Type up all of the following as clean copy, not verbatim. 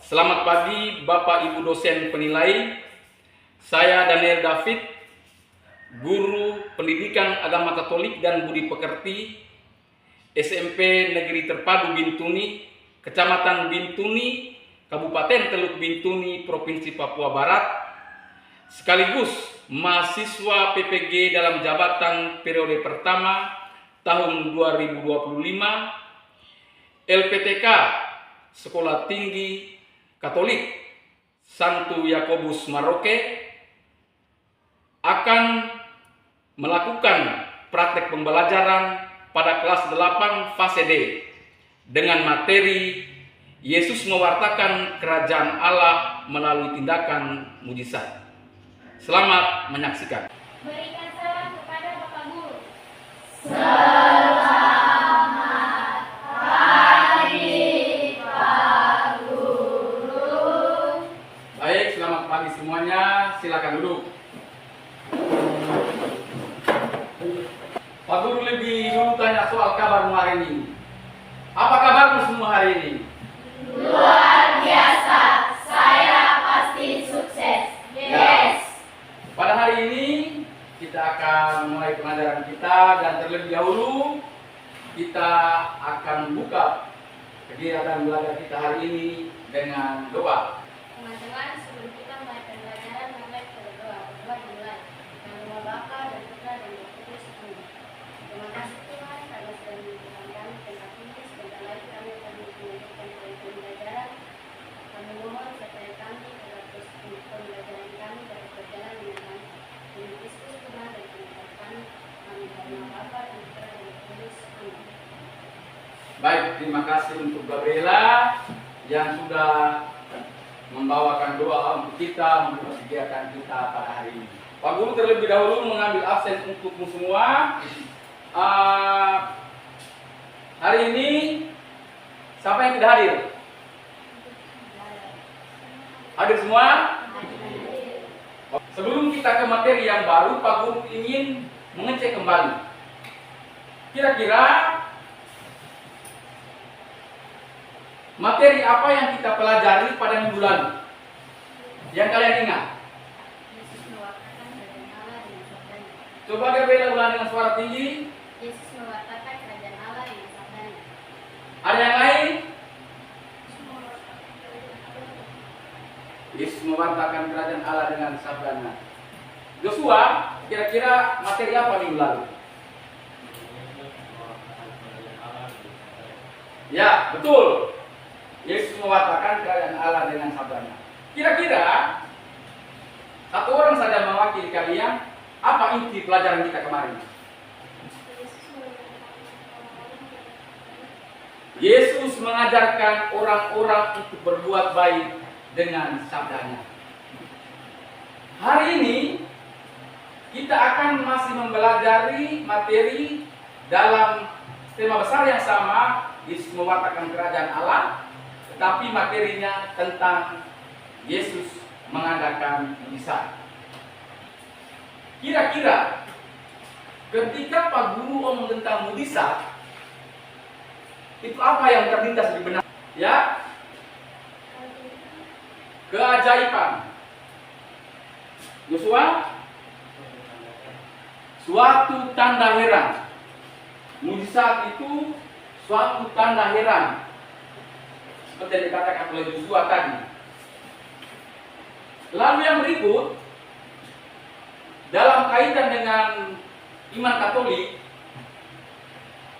Selamat pagi Bapak Ibu dosen penilai. Saya Daniel David, guru Pendidikan Agama Katolik dan Budi Pekerti SMP Negeri Terpadu Bintuni, Kecamatan Bintuni, Kabupaten Teluk Bintuni, Provinsi Papua Barat, sekaligus mahasiswa PPG dalam jabatan periode pertama tahun 2025 LPTK Sekolah Tinggi Katolik Santo Yakobus Maroke akan melakukan praktek pembelajaran pada kelas 8 fase D dengan materi Yesus mewartakan kerajaan Allah melalui tindakan mujizat. Selamat menyaksikan. Berikan salam kepada Bapak Guru. Selamat pagi, Pak Guru. Baik, selamat pagi semuanya. Silakan duduk. Pak Guru lebih dulu tanya soal kabarmu hari ini. Apa kabarmu semua hari ini? Luar biasa, saya pasti sukses. Yes. Pada hari ini kita akan mulai pengajaran kita dan terlebih dahulu kita akan buka kegiatan belajar kita hari ini dengan doa. Teman-teman, sebelum kita mulai pembelajaran, mari kita berdoa. Berdoa dimulai. Dalam nama Bapa dan Putra dan Roh Kudus. Amin. Terima kasih Tuhan karena sudah memberikan kami tempat ini. Sebentar lagi kami akan melanjutkan pembelajaran. Kami mohon sertai kami agar terus pembelajaran kami dapat berjalan dengan baik. Demi Kristus Tuhan dan penyertaan kami. Kami dalam nama Bapa dan Putra dan Roh Kudus. Amin. Baik, terima kasih untuk Gabriela yang sudah membawakan doa untuk kita, untuk kegiatan kita pada hari ini. Pak Guru terlebih dahulu mengambil absen untukmu semua. Hari ini siapa yang tidak hadir? Hadir semua? Sebelum kita ke materi yang baru, Pak Guru ingin mengecek kembali. Kira-kira materi apa yang kita pelajari pada minggu lalu? Yang kalian ingat? Yesus mewartakan kerajaan Allah dengan sabdanya. Coba Gabriela ulang dengan suara tinggi. Yesus mewartakan kerajaan Allah dengan sabdanya. Ada yang lain? Yesus mewartakan kerajaan Allah dengan sabdanya. Joshua, kira-kira materi apa minggu lalu? Ya, betul. Yesus mewartakan kerajaan Allah dengan sabdanya. Kira-kira satu orang saja mewakili kalian, apa inti pelajaran kita kemarin? Yesus mengajarkan orang-orang untuk berbuat baik dengan sabdanya. Hari ini kita akan masih mempelajari materi dalam tema besar yang sama, Yesus mewartakan kerajaan Allah, tetapi materinya tentang Yesus mengadakan mujizat. Kira-kira ketika Pak Guru ngomong tentang mujizat, itu apa yang terlintas di benak? Ya, keajaiban. Yosua, suatu tanda heran. Mujizat itu suatu tanda heran, seperti yang dikatakan oleh Yosua tadi. Lalu yang berikut, dalam kaitan dengan iman Katolik,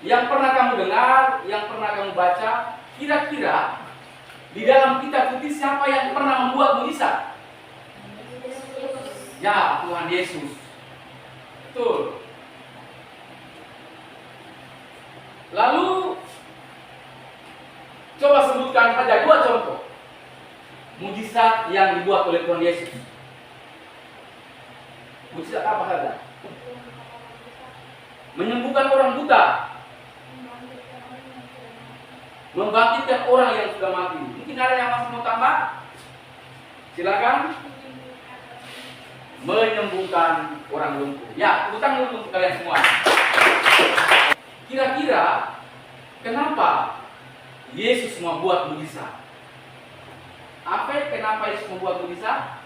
yang pernah kamu dengar, yang pernah kamu baca, kira-kira di dalam kitab putih siapa yang pernah membuat mujizat? Ya, Tuhan Yesus. Betul. Lalu coba sebutkan saja 2 contoh mujizat yang dibuat oleh Tuhan Yesus. Mujizat apa saja? Menyembuhkan orang buta, membangkitkan orang yang sudah mati. Mungkin ada yang masih mau tambah? Silakan. Menyembuhkan orang lumpuh. Ya, tepuk tangan dulu untuk kalian semua. Kira-kira kenapa Yesus membuat mujizat? Apa kenapa Yesus membuat mujizat?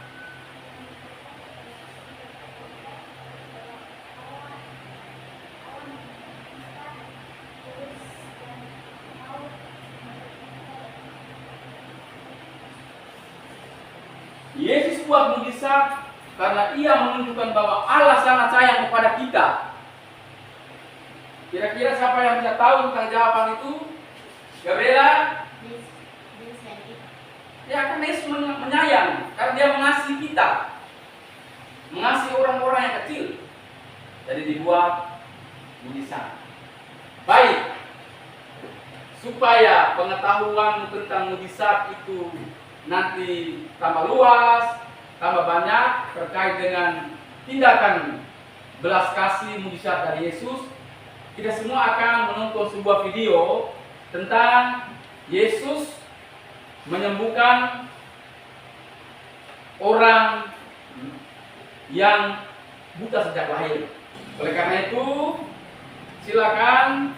Yesus buat mujizat karena ia menunjukkan bahwa Allah sangat sayang kepada kita. Kira-kira siapa yang bisa tahu tentang jawaban itu? Gabriela? Ya, karena Yesus menyayang, karena dia mengasihi kita, mengasihi orang-orang yang kecil. Jadi dibuat mujizat. Baik, supaya pengetahuan tentang mujizat itu nanti tambah luas, tambah banyak terkait dengan tindakan belas kasih mujizat dari Yesus, kita semua akan menonton sebuah video tentang Yesus menyembuhkan orang yang buta sejak lahir. Oleh karena itu, silakan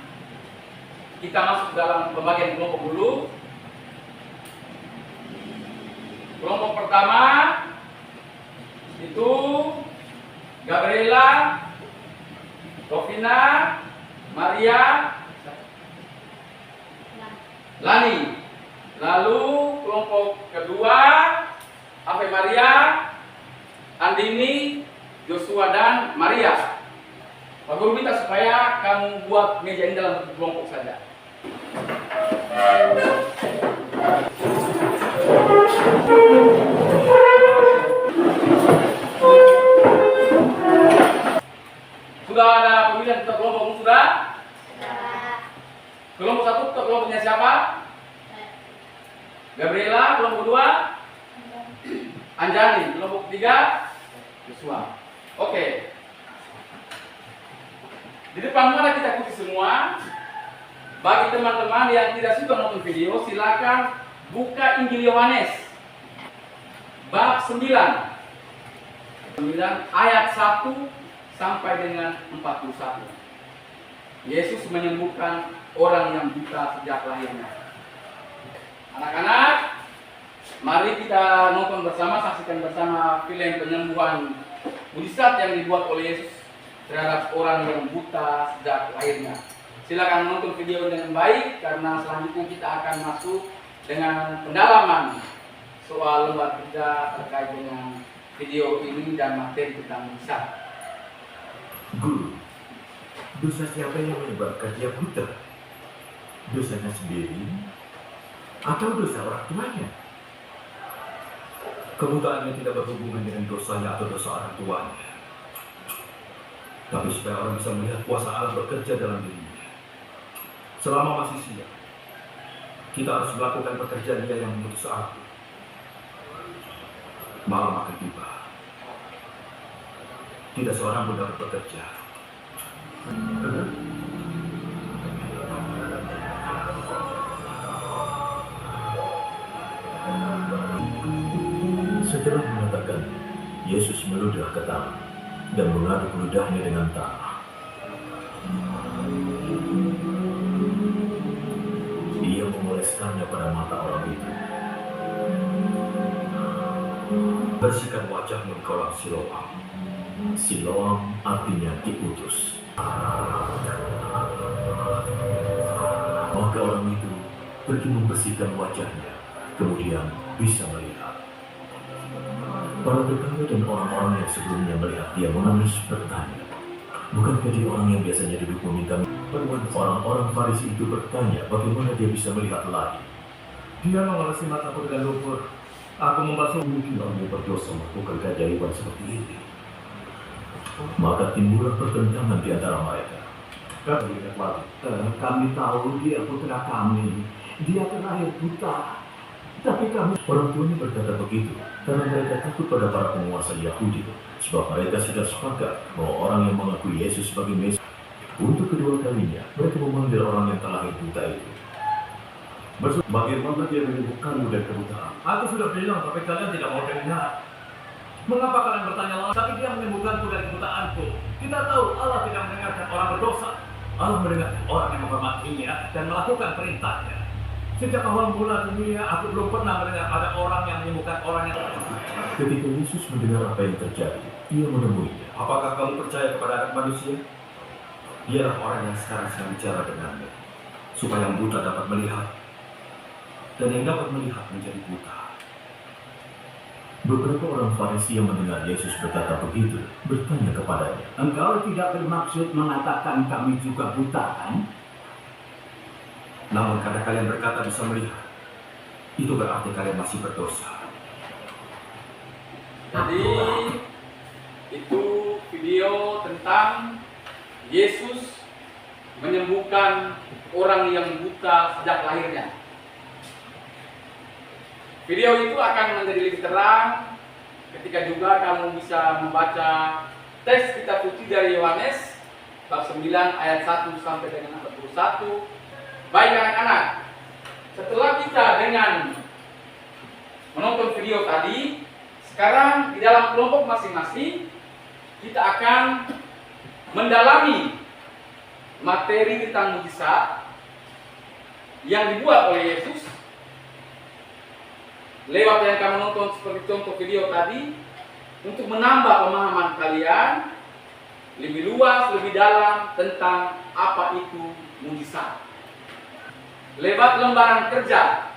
kita masuk dalam pembagian kelompok dulu. Kelompok pertama itu Gabriela, Rovina, Maria, Lani. Lalu kelompok kedua Ave Maria, Andini, Joshua dan Maria. Pak Guru minta supaya kamu buat meja ini dalam satu kelompok saja. Sudah ada pemilihan untuk kelompok sudah? Kelompok satu untuk kelompoknya siapa? Gabriela. Kelompok kedua? Anjani. Kelompok ketiga? Joshua. Oke. Di depan mana kita ikuti semua. Bagi teman-teman yang tidak suka nonton video, silakan buka Injil Yohanes bab 9 ayat 1 sampai dengan 41. Yesus menyembuhkan orang yang buta sejak lahirnya. Anak-anak, mari kita nonton bersama, saksikan bersama film penyembuhan mujizat yang dibuat oleh Yesus terhadap orang yang buta sejak lahirnya. Silakan menonton video dengan baik karena selanjutnya kita akan masuk dengan pendalaman soal lembar kerja terkait dengan video ini dan materi tentang mujizat. Guru, dosa siapa yang menyebabkan dia buta? Dosanya sendiri atau dosa orang tuanya? Kebutaannya tidak berhubungan dengan dosanya atau dosa orang tuanya. Tapi supaya orang bisa melihat kuasa Allah bekerja dalam dirinya. Selama masih siang, kita harus melakukan pekerjaan Dia yang mengutus aku. Malam akan tiba. Tidak seorang pun dapat bekerja. Setelah mengatakan, Yesus meludah ke tanah dan mengaduk ludahnya dengan tanah. Ia mengoleskannya pada mata orang itu. Bersihkan wajahmu di kolam Siloam. Siloam artinya diutus. Maka orang itu pergi membersihkan wajahnya, kemudian bisa melihat. Para tetangga dan orang-orang yang sebelumnya melihat dia menangis bertanya, bukankah dia orang yang biasanya duduk meminta? Orang-orang Farisi itu bertanya bagaimana dia bisa melihat lagi. Dia mengolesi mataku dengan lumpur. Aku membasuh. Mungkin orang yang berdosa melakukan keajaiban seperti ini. Maka timbullah pertentangan di antara mereka. Kami tahu dia putra kami. Dia terakhir buta. Tapi kami... Orang tuanya berkata begitu karena mereka takut pada para penguasa Yahudi. Sebab mereka sudah sepakat bahwa orang yang mengakui Yesus sebagai Mesias. Untuk kedua kalinya, mereka memanggil orang yang telah buta itu. Bagaimana dia menyembuhkanmu dari kebutaan? Aku sudah bilang, tapi kalian tidak mau dengar. Mengapa kalian bertanya lagi? Tapi dia menyembuhkanku dari kebutaanku. Kita tahu Allah tidak mendengarkan orang berdosa. Allah mendengarkan orang yang menghormatinya dan melakukan perintahnya. Sejak awal mula dunia, aku belum pernah mendengar ada orang yang menyembuhkan orang yang... Ketika Yesus mendengar apa yang terjadi, ia menemuinya. Apakah kamu percaya kepada anak manusia? Dialah orang yang sekarang sedang bicara dengannya, supaya yang buta dapat melihat, dan yang dapat melihat menjadi buta. Beberapa orang Farisi yang mendengar Yesus berkata begitu, bertanya kepadanya, Engkau tidak bermaksud mengatakan kami juga buta, kan? namun karena kalian berkata bisa melihat, itu berarti kalian masih berdosa. Jadi itu video tentang Yesus menyembuhkan orang yang buta sejak lahirnya. Video itu akan menjadi lebih terang ketika juga kamu bisa membaca teks kitab suci dari Yohanes bab 9 ayat 1 sampai dengan 41. Baik anak-anak, setelah kita dengan menonton video tadi, sekarang di dalam kelompok masing-masing kita akan mendalami materi tentang mujizat yang dibuat oleh Yesus lewat yang kamu nonton seperti contoh video tadi, untuk menambah pemahaman kalian lebih luas, lebih dalam tentang apa itu mujizat. Lewat lembaran kerja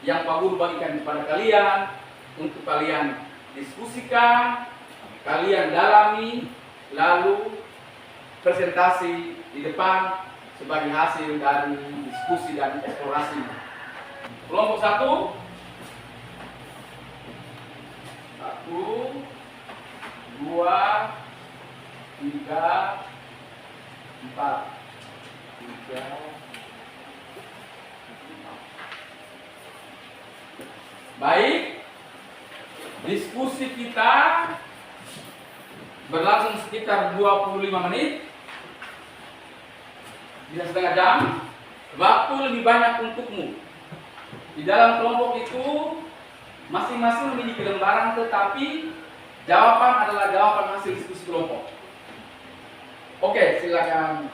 yang Pak Guru bagikan kepada kalian, untuk kalian diskusikan, kalian dalami, lalu presentasi di depan sebagai hasil dari diskusi dan eksplorasi. Kelompok 1, 1, 2, 3, 4, 3. Baik, diskusi kita berlangsung sekitar 25 menit, bisa setengah jam. Waktu lebih banyak untukmu. Di dalam kelompok itu masing-masing memiliki lembaran, tetapi jawaban adalah jawaban hasil diskusi kelompok. Oke, silakan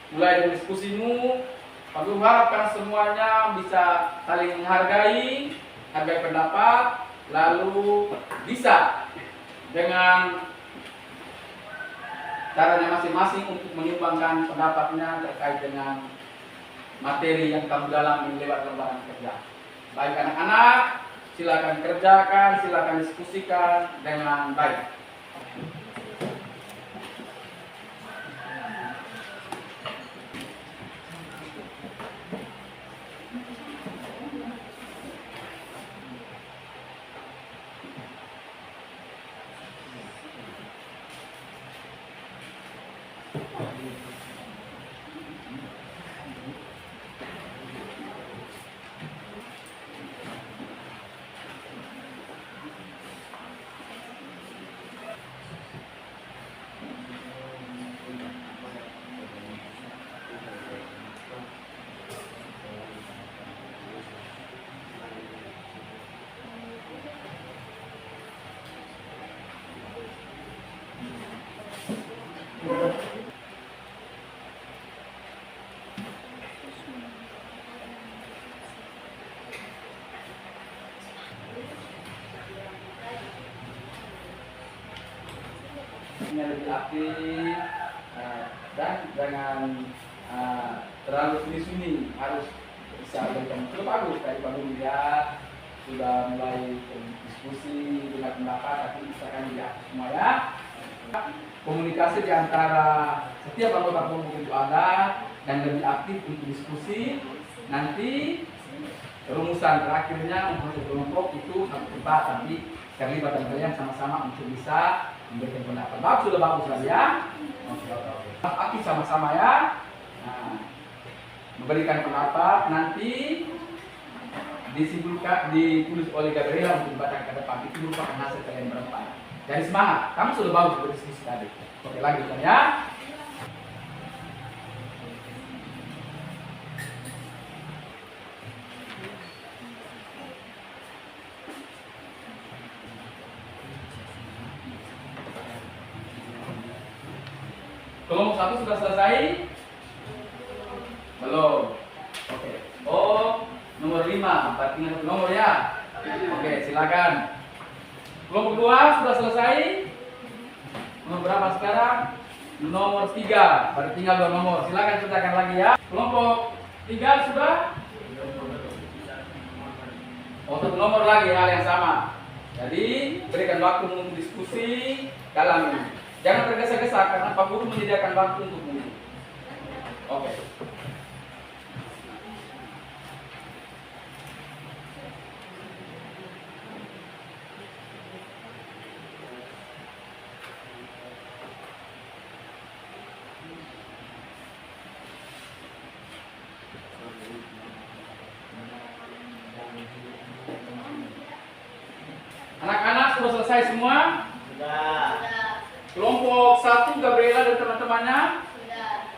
mulai dengan diskusimu. Aku harapkan semuanya bisa saling menghargai, hargai pendapat, lalu bisa dengan caranya masing-masing untuk menyumbangkan pendapatnya terkait dengan materi yang kamu dalami lewat lembaran kerja. Baik anak-anak, silakan kerjakan, silakan diskusikan dengan baik. Lebih aktif dan jangan terlalu suni-suni, harus bisa berikan. Itu bagus tadi Pak Guru lihat sudah mulai diskusi dengan pendapat, tapi misalkan dilihat semua ya. Komunikasi di antara setiap anggota kelompok itu ada dan lebih aktif untuk diskusi. Nanti rumusan terakhirnya untuk kelompok itu satu tempat, tapi terlibat dan kalian sama-sama untuk bisa memberikan pendapat. Bagus, sudah bagus lah ya. Aktif sama-sama ya. Nah, memberikan pendapat nanti disimpulkan, ditulis oleh Gabriela untuk dibaca ke depan. Itu merupakan hasil kalian berempat. Jadi semangat, kamu sudah bagus berdiskusi tadi. Oke, lanjutkan ya. Kelompok 1 sudah selesai? Belum. Oke. Oh, nomor 5, berarti tinggal satu nomor ya. Oke, silakan. Kelompok 2 sudah selesai. Nomor berapa sekarang? Nomor 3, berarti tinggal 2 nomor. Silakan ceritakan lagi ya. Kelompok 3 sudah? Oh, 1 nomor lagi hal yang sama. Jadi berikan waktu untuk diskusi dalam ini. Jangan tergesa-gesa karena Pak Guru menyediakan waktu untuk ini. Oke. Anak-anak sudah selesai semua? Sudah. Kelompok 1 Gabriela dan teman-temannya. Sudah.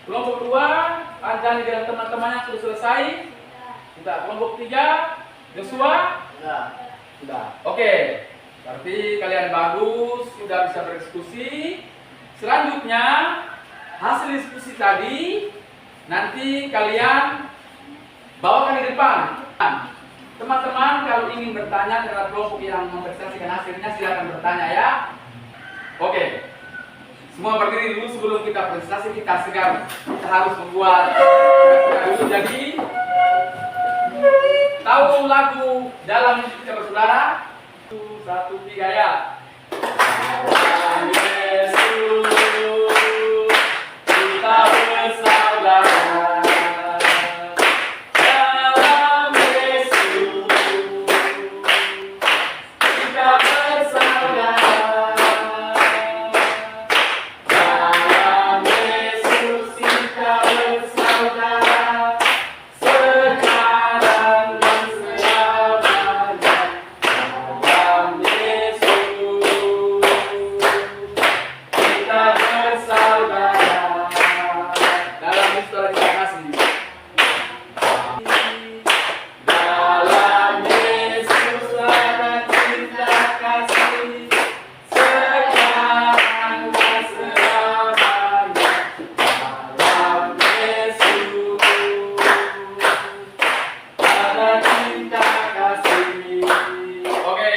Kelompok 2 Anjani dan teman-temannya sudah selesai. Sudah. Kelompok 3 Joshua. Sudah. Sudah. Oke. Berarti kalian bagus, sudah bisa berdiskusi. Selanjutnya hasil diskusi tadi nanti kalian bawakan di depan. Teman-teman kalau ingin bertanya terhadap kelompok yang mempresentasikan hasilnya silakan bertanya ya. Oke. Semua berdiri dulu sebelum kita presentasi, kita segar. Kita harus membuat dulu. Jadi tahu lagu Dalam Kita Bersaudara? 1, 2, 3 ya. Dalam Yesus kita bersaudara. Dalam Yesus kita bersaudara. Dalam Yesus kita bersaudara. Sekarang dan selamanya. Dalam Yesus kita bersaudara. Dalam Yesus kita kasih. Dalam Yesus ada cinta kasih. Sekarang dan selamanya. Dalam Yesus ada cinta kasih. Oke,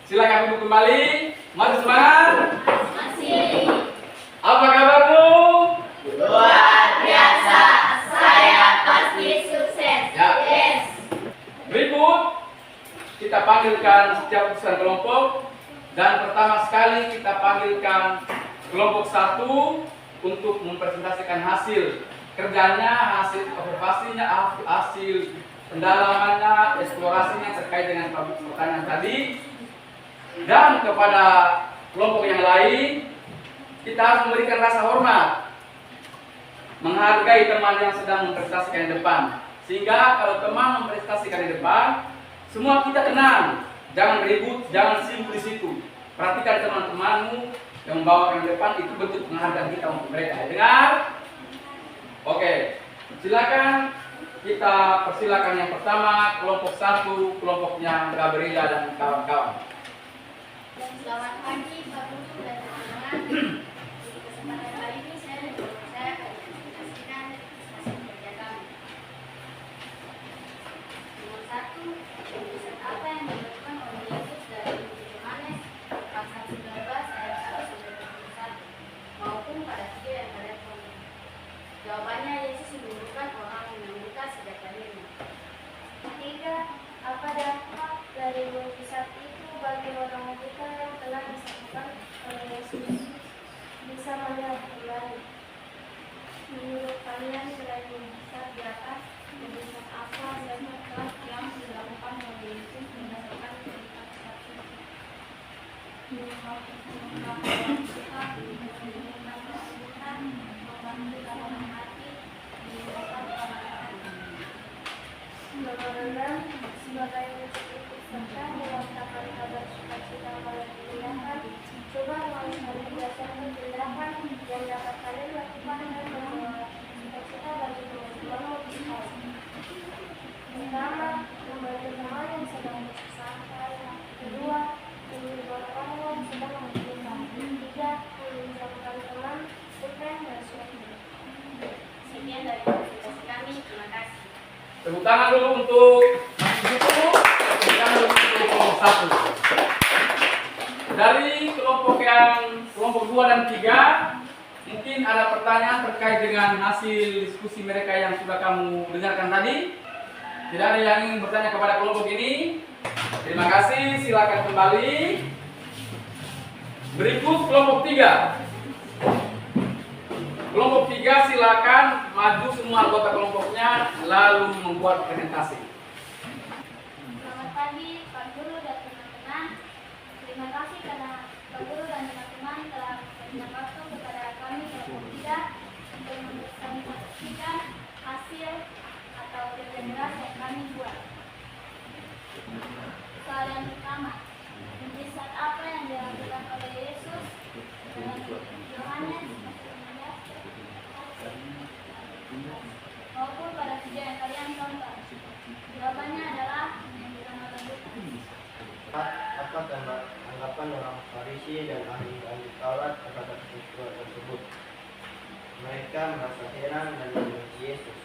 silakan duduk kembali. Mari semangat. Masih. Apa kabarmu? Luar biasa. Saya pasti sukses. Ya. Yes. Berikut kita panggilkan setiap utusan kelompok dan pertama sekali kita panggilkan kelompok 1 untuk mempresentasikan hasil kerjanya, hasil observasinya, hasil pendalamannya, eksplorasinya terkait dengan pertanyaan tadi. Dan kepada kelompok yang lain kita harus memberikan rasa hormat, menghargai teman yang sedang mempresentasikan di depan. Sehingga kalau teman mempresentasikan di depan, semua kita tenang, jangan ribut, jangan sibuk di situ. Perhatikan teman-temanmu yang membawakan di depan, itu bentuk penghargaan kita untuk mereka. Dengar? Oke, silakan kita persilakan yang pertama kelompok 1, kelompoknya Gabriela dan kawan-kawan. Selamat pagi Pak Guru dan teman-teman. Di kesempatan kali ini saya akan mempresentasikan hasil kerja kami. Nomor 1, mujizat apa yang dilakukan oleh Yesus dari Injil Yohanes pasal 19 ayat 1 sampai 21 maupun pada 3 dan pada 5. Jawabannya, Yesus menyembuhkan orang yang buta sejak lahirnya. Ketiga, apa dampak dari mujizat itu bagi orang buta yang telah disembuhkan oleh Yesus? Bisa melihat kembali. Menurut kalian selain mujizat di atas, mujizat apa dan apa yang dilakukan oleh Yesus berdasarkan cerita saksi? Menyembuhkan orang buta, menyembuhkan orang buta, membangkitkan orang mati, menyembuhkan orang mati. Nomor 6, sebagai wujud ikut serta mewartakan kabar sukacita oleh tindakan, coba menuliskan berdasarkan tindakan yang dapat kalian lakukan dan membawa sukacita bagi teman-teman di sekolah. Pertama, membantu teman yang sedang bersusah. Kedua, menghibur orang yang sedang membutuhkan. Tiga, meminjamkan teman, pulpen dan surat. Sekian dari presentasi kami. Terima kasih. tangan dulu untuk masih buku. Tepuk tangan dulu untuk kelompok 1. Dari kelompok 2 dan 3, mungkin ada pertanyaan terkait dengan hasil diskusi mereka yang sudah kamu dengarkan tadi. Tidak ada yang ingin bertanya kepada kelompok ini? Terima kasih, silakan kembali. Berikut kelompok 3. Kelompok 3 silakan maju semua anggota kelompoknya lalu membuat presentasi. Selamat pagi Pak Guru dan teman-teman. Terima kasih karena Pak Guru dan teman-teman telah memberikan waktu kepada kami kelompok 3 untuk mempresentasikan hasil atau kerja keras yang kami buat. Soal yang pertama, mujizat apa yang dilakukan oleh Yesus dalam Yohanes maupun pada video yang kalian tonton? Jawabannya adalah yang pertama tersebut. Apa tanggapan orang Farisi dan ahli Taurat terhadap peristiwa tersebut? Mereka merasa heran dan membenci Yesus.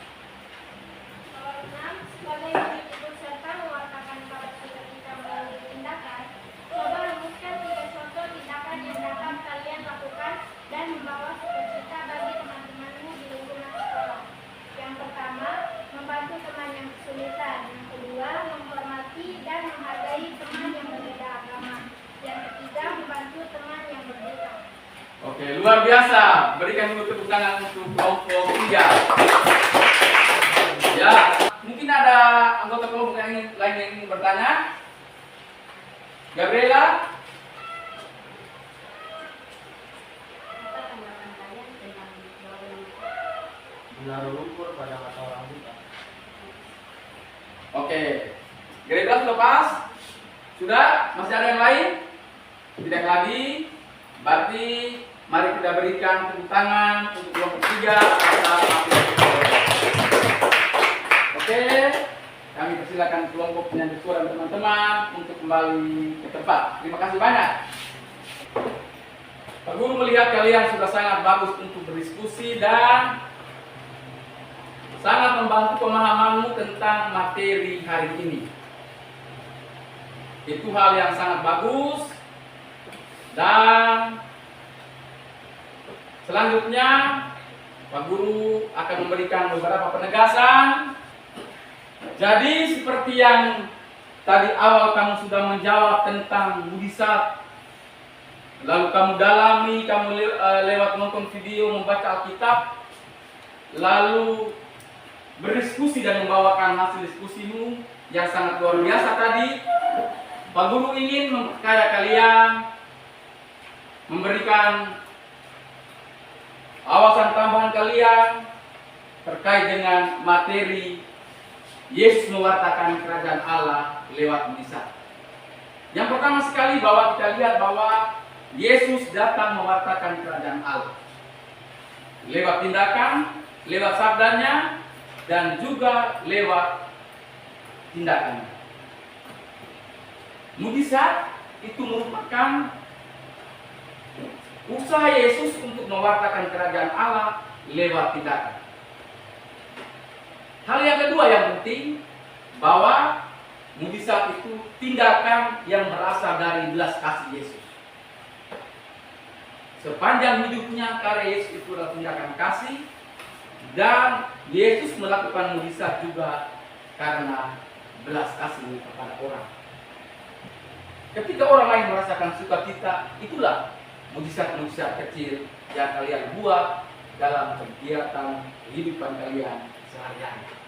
Soal 6, sebagai murid ikut serta mewartakan kabar sukacita melalui tindakan, coba rumuskan 3 contoh tindakan yang dapat kalian lakukan dan membawa sukacita bagi teman-temanmu di lingkungan sekolah. Yang pertama, membantu teman yang kesulitan. Yang kedua, menghormati dan menghargai teman yang berbeda agama. Yang ketiga, membantu teman yang berduka. Oke, luar biasa. Berikan dulu tepuk tangan untuk kelompok 3. Ya, mungkin ada anggota kelompok yang lain yang ingin bertanya. Gabriela, Apa tanggapan kalian tentang jawaban itu? Menaruh lumpur pada mata orang buta. oke. Gabriela sudah pas? Sudah? Masih ada yang lain? Tidak lagi. Berarti mari kita berikan tepuk tangan untuk kelompok 3 atas Oke, kami persilakan kelompok penyanyi suara dan teman-teman untuk kembali ke tempat. Terima kasih banyak. Pak Guru melihat kalian sudah sangat bagus untuk berdiskusi dan sangat membantu pemahamanmu tentang materi hari ini. Itu hal yang sangat bagus. Dan selanjutnya Pak Guru akan memberikan beberapa penegasan. Jadi seperti yang tadi awal kamu sudah menjawab tentang mujizat, lalu kamu dalami, kamu lewat nonton video, membaca Alkitab, lalu berdiskusi dan membawakan hasil diskusimu yang sangat luar biasa tadi. Pak Guru ingin memperkaya kalian, memberikan wawasan tambahan kalian terkait dengan materi Yesus mewartakan kerajaan Allah lewat mujizat. Yang pertama sekali bahwa kita lihat bahwa Yesus datang mewartakan kerajaan Allah lewat tindakan, lewat sabdanya, dan juga lewat tindakannya. Mujizat itu merupakan usaha Yesus untuk mewartakan kerajaan Allah lewat tindakan. Hal yang kedua yang penting, bahwa mujizat itu tindakan yang berasal dari belas kasih Yesus. Sepanjang hidupnya karya Yesus itu adalah tindakan kasih, dan Yesus melakukan mujizat juga karena belas kasih kepada orang. Ketika orang lain merasakan sukacita, itulah mujizat-mujizat kecil yang kalian buat dalam kegiatan kehidupan kalian sehari-hari.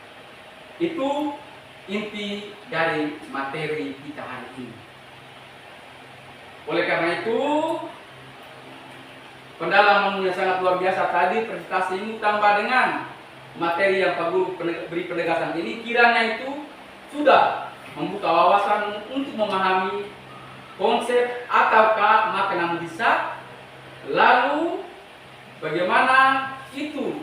Itu inti dari materi kita hari ini. Oleh karena itu, pendalaman yang sangat luar biasa tadi, presentasi ini tambah dengan materi yang Pak Guru beri penegasan ini, kiranya itu sudah membuka wawasan untuk memahami konsep ataukah makna mujizat, lalu bagaimana itu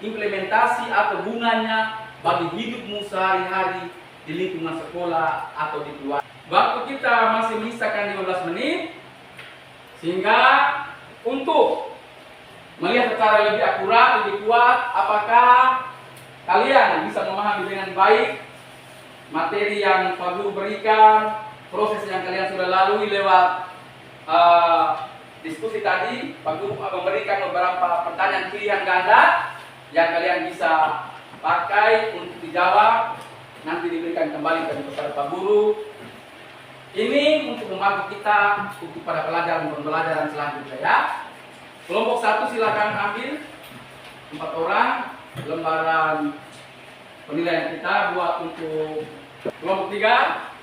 implementasi atau gunanya bagi hidupmu sehari-hari di lingkungan sekolah atau di keluarga. Waktu kita masih menyisakan 15 menit, sehingga untuk melihat secara lebih akurat, lebih kuat, apakah kalian bisa memahami dengan baik materi yang Pak Guru berikan, proses yang kalian sudah lalui lewat diskusi tadi. Pak Guru memberikan beberapa pertanyaan pilihan ganda yang kalian bisa pakai untuk dijawab, nanti diberikan kembali kepada Pak Guru. Ini untuk membantu kita untuk pada pembelajaran selanjutnya ya. Kelompok 1 silakan ambil 4 orang lembaran penilaian kita buat untuk kelompok 3.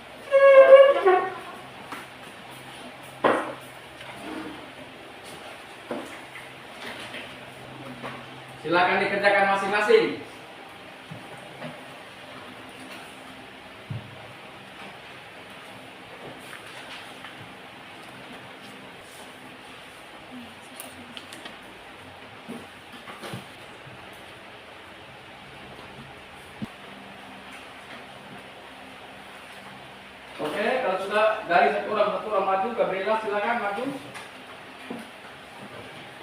Silakan dikerjakan masing-masing. Oke, kalau sudah dari satu orang maju, Gabriela silakan maju.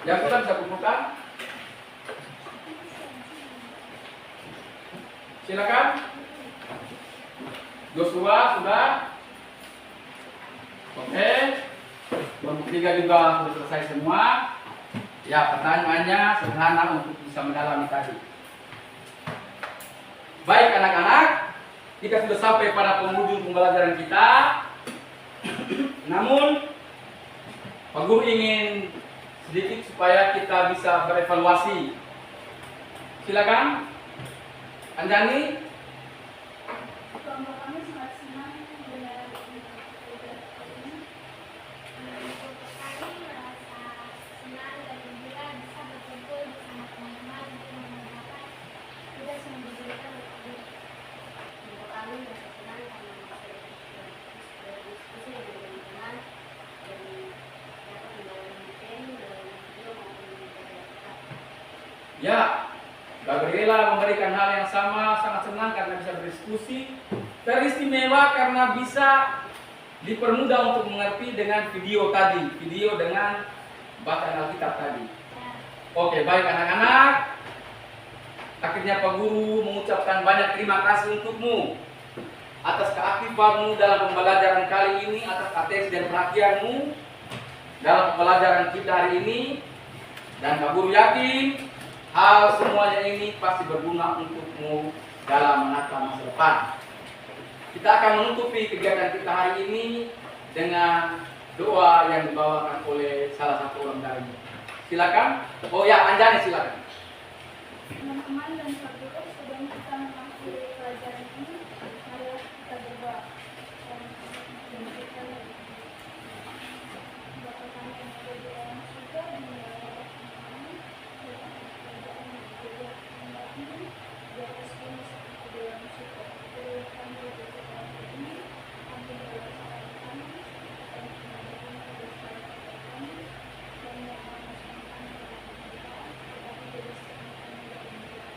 Yang sudah bisa kumpulkan. Silakan. Joshua sudah. Oke. Kelompok 3 juga sudah selesai semua. Ya, pertanyaannya sederhana untuk bisa mendalami tadi. Baik anak-anak, kita sudah sampai pada penghujung pembelajaran kita. Namun, Pak Guru ingin sedikit supaya kita bisa berevaluasi. Silakan, Anjani. Kelompok kami sangat senang dengan ini. Kelompok kami merasa senang dan gembira bisa berkumpul bersama teman-teman untuk mengerjakan tugas yang diberikan oleh guru. Kelompok kami merasa senang karena bisa berdiskusi dengan teman-teman dan dapat membawa materi dalam video maupun video kita. Ya, Gabriela memberikan hal yang sama, sangat senang karena bisa berdiskusi. Teristimewa karena bisa dipermudah untuk mengerti dengan video tadi, video dengan bacaan Alkitab tadi. Oke, baik anak-anak. Akhirnya Pak Guru mengucapkan banyak terima kasih untukmu atas keaktifanmu dalam pembelajaran kali ini, atas atensi dan perhatianmu dalam pembelajaran kita hari ini. Dan Pak Guru yakin hal semuanya ini pasti berguna untukmu dalam menata masa depan. Kita akan menutupi kegiatan kita hari ini dengan doa yang dibawakan oleh salah satu orang darimu. Silakan. Oh ya, Anjani silakan. Teman-teman dan Pak Guru, sebelum kita mengakhiri pelajaran ini, mari kita berdoa. Dan kita Bapa kami yang ada di dalam surga, dimuliakanlah namamu, kerajaan yang ada di ini, di atas bumi seperti di dalam surga. Berilah kami rezeki kami ini, ampunilah kesalahan kami, dan mengampuni dosa kami, dan jangan masukkan kami ke dalam pencobaan, tetapi bebaskan kami dari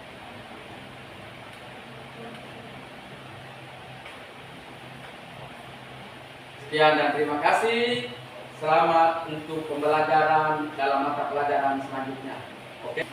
Sekian dan terima kasih. Selamat untuk pembelajaran dalam mata pelajaran selanjutnya. Oke.